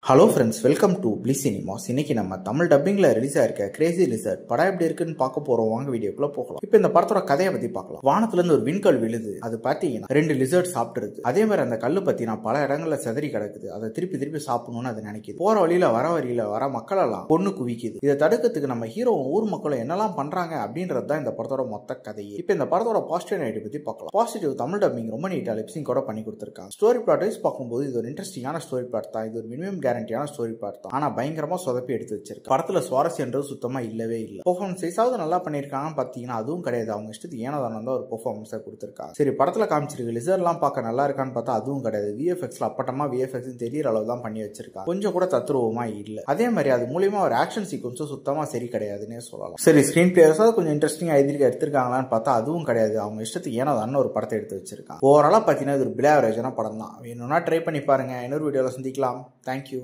Hello friends, welcome to bliss cinemas. இன்னைக்கு நம்ம Tamil டப்பிங்ல release ஆயிருக்க கிரேசி லிசர்ட் படம் எப்படி இருக்குன்னு பார்க்க போறோம். வாங்க வீடியோக்குள்ள போகலாம். இப்போ இந்த படத்தோட கதையை பத்தி பார்க்கலாம். வானத்துல இருந்து ஒரு விண்கல் விழுது. அது பாத்தீங்கன்னா 2 லிசர்ட் சாப்பிட்டுருது. அதே மாதிரி அந்த கல்லு பத்தினா பல இடங்கள்ல செதறி கிடக்குது. அதை திருப்பி சாப்பிடணும்னு அது நினைக்குது. போற வழியில வர மக்கள் எல்லாம் பொண்ணு குவிக்குது. இதை தடுக்கிறதுக்கு நம்ம ஹீரோ ஊர் மக்களும் என்னெல்லாம் பண்றாங்க அப்படின்றதுதான் இந்த படத்தோட மொத்த கதையே. இப்போ இந்த படத்தோட பாசிட்டிவ் நைட் பத்தி பார்க்கலாம். பாசிட்டிவ், தமிழ் டப்பிங் ரொம்ப நீட்டா லிப்சிங் கூட பண்ணி கொடுத்திருக்காங்க. ஸ்டோரி பிளாட் வைஸ் பார்க்கும்போது இது ஒரு இன்ட்ரெஸ்டிங்கான ஸ்டோரி பிளாட் தான். இது ஒரு மினிமம் கேரண்டியான ஸ்டோரி பிளாட் தான். ஆனா பயங்கரமா சொதப்பி எடுத்து வச்சிருக்கு. படத்துல சுவாரஸ்யன்றது சுத்தமா இல்லவே இல்லை. பெர்ஃபார்மன்ஸ் சைஸாவது நல்லா பண்ணிருக்காங்க பாத்தீங்கன்னா அதுவும் கிடையாது. அவங்க இஷ்டத்துக்கு ஏனதானம் தான் ஒரு பெர்ஃபார்மன்ஸ் கொடுத்திருக்காங்க. சரி, படத்துல காமிச்சிருக்கு லிசர் எல்லாம் பார்க்க நல்லா இருக்கான்னு பார்த்தா அதுவும் கிடையாது. விஎஃப்எக்ஸ்ல அப்பட்டமா விஎஃப்எக்ஸ் தெரியற அளவு தான் பண்ணி வச்சிருக்காங்க. கொஞ்சம் கூட தத்ரூபமா இல்ல. அதே மாதிரி அது மூலியமா ஒரு ஆக்ஷன் சீக்வன்ஸும் சுத்தமா சரி கிடையாதுன்னே சொல்லலாம். சரி, ஸ்கிரீன் பிளேயர்ஸாவது கொஞ்சம் இன்ட்ரெஸ்டிங்கா எடுத்திருக்காங்களான்னு பார்த்தா அதுவும் கிடையாது. அவங்க இஷ்டத்துக்கு ஏனதான ஒரு படத்தை எடுத்து வச்சிருக்காங்க. ஓவராலா பாத்தீங்கன்னா இது ஒரு பிலோ ஆவரேஜான படம் தான். வேணும்னா ட்ரை பண்ணி பாருங்க. இன்னொரு வீடியோல சந்திக்கலாம். தேங்க்யூ.